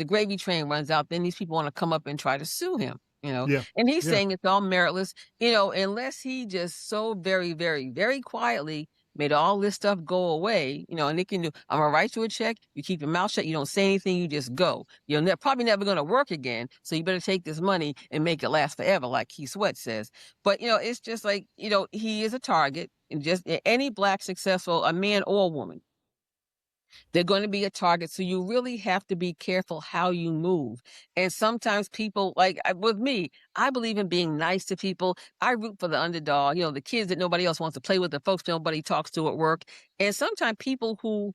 gravy train runs out, then these people want to come up and try to sue him. And he's saying it's all meritless, unless he just so very, very, very quietly made all this stuff go away, and they can do, I'm going to write you a check. You keep your mouth shut. You don't say anything. You just go. You're probably never going to work again. So you better take this money and make it last forever, like Keith Sweat says. But, it's just like, he is a target, and just any Black successful, a man or a woman, they're going to be a target. So you really have to be careful how you move. And sometimes people, like with me, I believe in being nice to people. I root for the underdog, the kids that nobody else wants to play with, the folks nobody talks to at work. And sometimes people who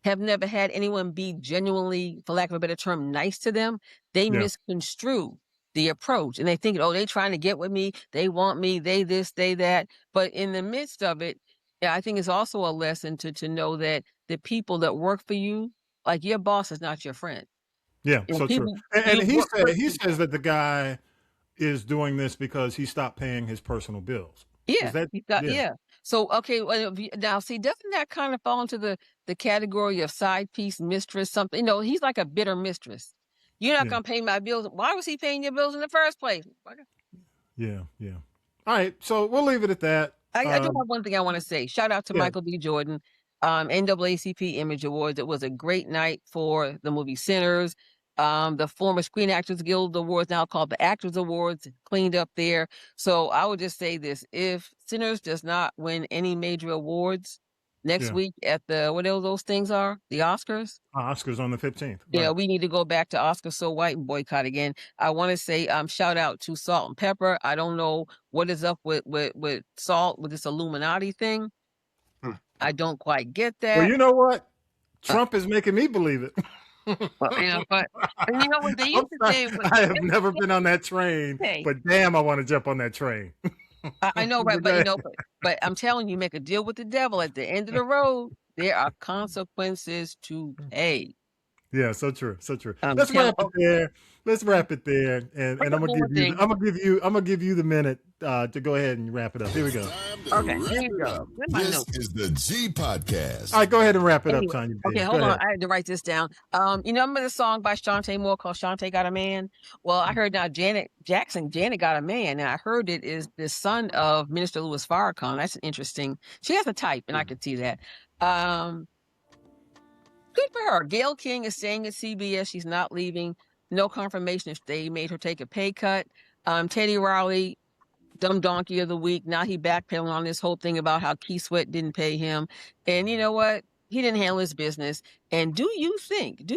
have never had anyone be genuinely, for lack of a better term, nice to them, they misconstrue the approach. And they think, they're trying to get with me. They want me. They this, they that. But in the midst of it, I think it's also a lesson to know that the people that work for you, like your boss is not your friend. Yeah, so true. And he says that the guy is doing this because he stopped paying his personal bills. Yeah. So, okay, well, now see, doesn't that kind of fall into the category of side piece mistress, something? He's like a bitter mistress. You're not going to pay my bills. Why was he paying your bills in the first place? Yeah. All right, so we'll leave it at that. I do have one thing I want to say. Shout out to Michael B. Jordan, NAACP Image Awards. It was a great night for the movie Sinners. The former Screen Actors Guild Awards, now called the Actors Awards, cleaned up there. So I would just say this: if Sinners does not win any major awards next week at the whatever those things are, the Oscars. Oscars on the 15th. Yeah, we need to go back to Oscar So White and boycott again. I want to say shout out to Salt and Pepper. I don't know what is up with Salt, with this Illuminati thing. I don't quite get that. Well, you know what? Trump is making me believe it. But you know what they used to say. I have never been on that train, but damn, I want to jump on that train. I know, right? But I'm telling you, make a deal with the devil. At the end of the road, there are consequences to pay. Yeah, so true. Let's wrap it there. And I'm gonna give you the minute to go ahead and wrap it up. Here we go. Okay, here you go. This is the G Podcast. All right, go ahead and wrap it up, Tanya. Okay, hold on. I had to write this down. Remember the song by Shantae Moore called "Shantae Got a Man"? Well, I heard now Janet Got a Man, and I heard it is the son of Minister Louis Farrakhan. That's interesting. She has a type, and I could see that. Good for her. Gayle King is staying at CBS. She's not leaving. No confirmation if they made her take a pay cut. Teddy Riley, dumb donkey of the week. Now he backpedaling on this whole thing about how Keith Sweat didn't pay him. And you know what? He didn't handle his business. And do you think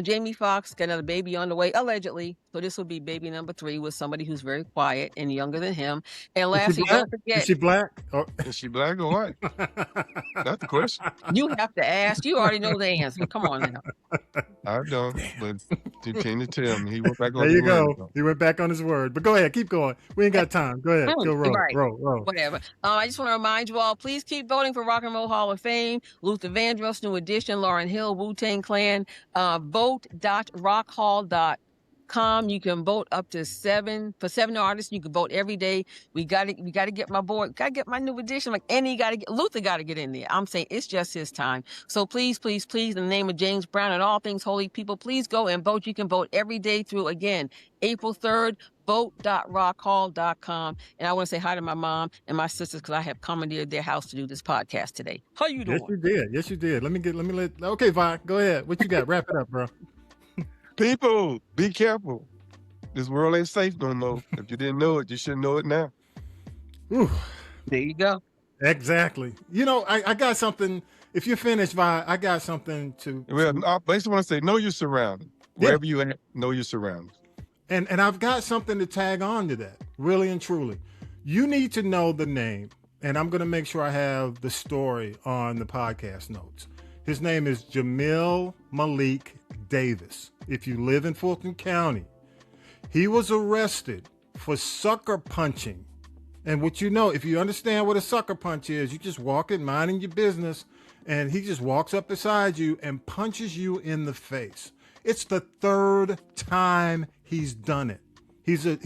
Jamie Foxx got another baby on the way, allegedly, so So this will be baby number 3 with somebody who's very quiet and younger than him. And Is she lastly, black? don't forget. Is she black? Or... Is she black or white? That's the question. You have to ask. You already know the answer. Come on now. I don't, but continue to tell me. He went back on There his you go. word. He went back on his word. But go ahead. Keep going. We ain't got time. Go ahead. Go roll. Right. Roll. Whatever. I just want to remind you all, please keep voting for Rock and Roll Hall of Fame, Luther Vandross, New Edition, Lauryn Hill, Wu-Tang Clan. Vote.rockhall.com. You can vote up to 7 artists. You can vote every day. We got to get my boy. Got to get my New Edition. Like Luther got to get in there. I'm saying it's just his time. So please, please, please, in the name of James Brown and all things holy people, please go and vote. You can vote every day through again April 3rd. Vote.rockhall.com. And I want to say hi to my mom and my sisters because I have commandeered their house to do this podcast today. How you doing? Yes, you did. Okay, Vi, go ahead. What you got? Wrap it up, bro. People, be careful. This world ain't safe no more. If you didn't know it, you should know it now. Ooh. There you go. Exactly. You know, I got something. If you're finished, Vi, I got something to. Well, I basically want to say, know your surroundings. Wherever you at, know your surroundings. And I've got something to tag on to that, really and truly. You need to know the name, and I'm going to make sure I have the story on the podcast notes. His name is Jamil Malik Davis. If you live in Fulton County, he was arrested for sucker punching. And what you know, if you understand what a sucker punch is, you just walk in, minding your business, and he just walks up beside you and punches you in the face. It's the 3rd time he's done it. He's a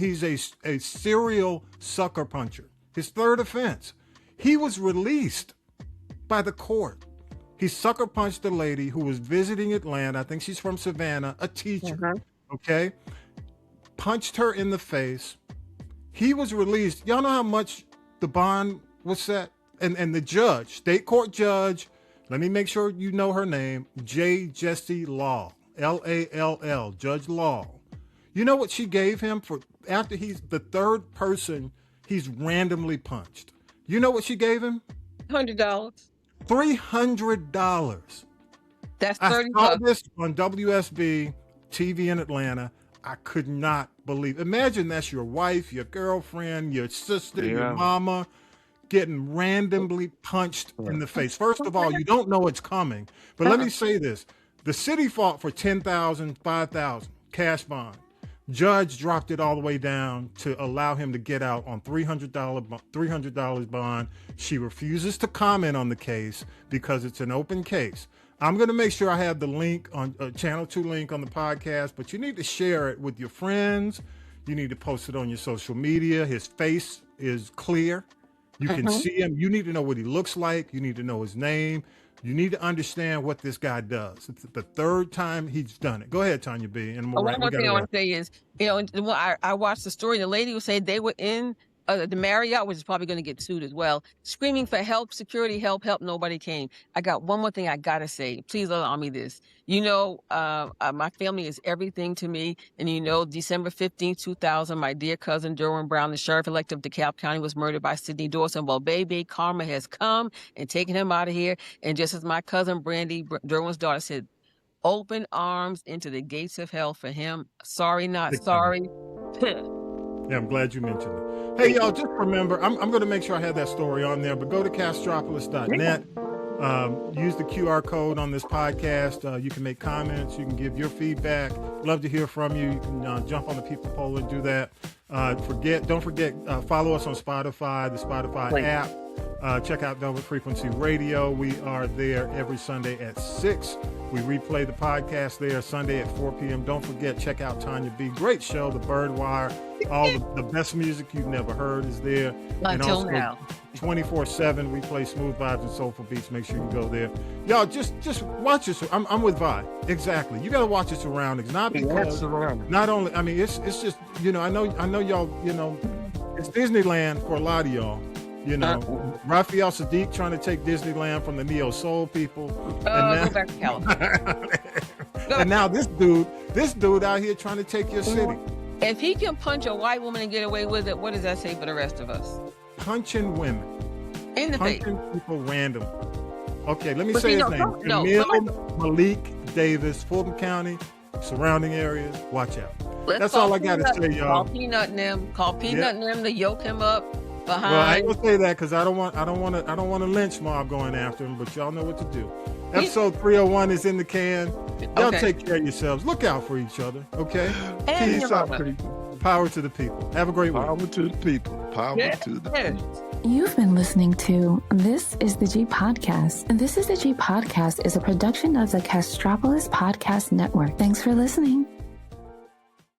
serial sucker puncher. His 3rd offense. He was released by the court. He sucker punched a lady who was visiting Atlanta. I think she's from Savannah, a teacher. Okay? Punched her in the face. He was released. Y'all know how much the bond was set? And the judge, state court judge, let me make sure you know her name, J. Jesse Law, L-A-L-L, Judge Law. You know what she gave him for after he's the 3rd person he's randomly punched? You know what she gave him? $100. $300. That's $30. I saw this on WSB TV in Atlanta. I could not believe. Imagine that's your wife, your girlfriend, your sister, your mama getting randomly punched in the face. First of all, you don't know it's coming. But let me say this. The city fought for $10,000, $5,000 cash bond. Judge dropped it all the way down to allow him to get out on $300 bond. She refuses to comment on the case because it's an open case. I'm going to make sure I have the link on Channel 2 link on the podcast, but you need to share it with your friends. You need to post it on your social media. His face is clear. You can see him. You need to know what he looks like. You need to know his name. You need to understand what this guy does. It's the 3rd time he's done it. Go ahead, Tanya B. And one more thing I want to say is, I watched the story. The lady was saying they were in the Marriott, which is probably going to get sued as well, screaming for help, security, help. Nobody came. I got one more thing I got to say. Please allow me this. My family is everything to me. And December 15, 2000, my dear cousin, Derwin Brown, the sheriff-elect of DeKalb County, was murdered by Sidney Dawson. Well, baby, karma has come and taken him out of here. And just as my cousin, Brandy, Derwin's daughter, said, open arms into the gates of hell for him. Sorry, not sorry. Yeah, I'm glad you mentioned it. Hey, y'all, just remember, I'm going to make sure I have that story on there, but go to castropolis.net. Use the QR code on this podcast. You can make comments. You can give your feedback. Love to hear from you. You can jump on the people poll and do that. Don't forget, follow us on Spotify, the Spotify app. Check out Velvet Frequency Radio. We are there every Sunday at 6. We replay the podcast there Sunday at 4 p.m. Don't forget, check out Tanya B. Great show, The Bird Wire. All the best music you've never heard is there. Until now. 24/7, we play smooth vibes and soulful beats. Make sure you go there. Y'all, just watch it. I'm with Vi. Exactly. You got to watch your surroundings. Not because, not only, I mean, it's just, I know y'all, it's Disneyland for a lot of y'all. Raphael Sadiq trying to take Disneyland from the Neo Soul people. Go back to California. And now this dude out here trying to take your city. If he can punch a white woman and get away with it, what does that say for the rest of us? Punching women. In the face. Punching people randomly. Okay, let me say his name. Jamil Malik Davis, Fulton County, surrounding areas. Watch out. That's all I got to say, y'all. Call Peanut and them. Call Peanut and them to yoke him up behind. Well, I ain't gonna say that because I don't want a lynch mob going after him. But y'all know what to do. Episode 301 is in the can. Y'all take care of yourselves. Look out for each other. Okay. And Peace out, people. Power to the people. Have a great week. Power to the people. Power to the people. You've been listening to This is the G Podcast. And This is the G Podcast is a production of the Castropolis Podcast Network. Thanks for listening.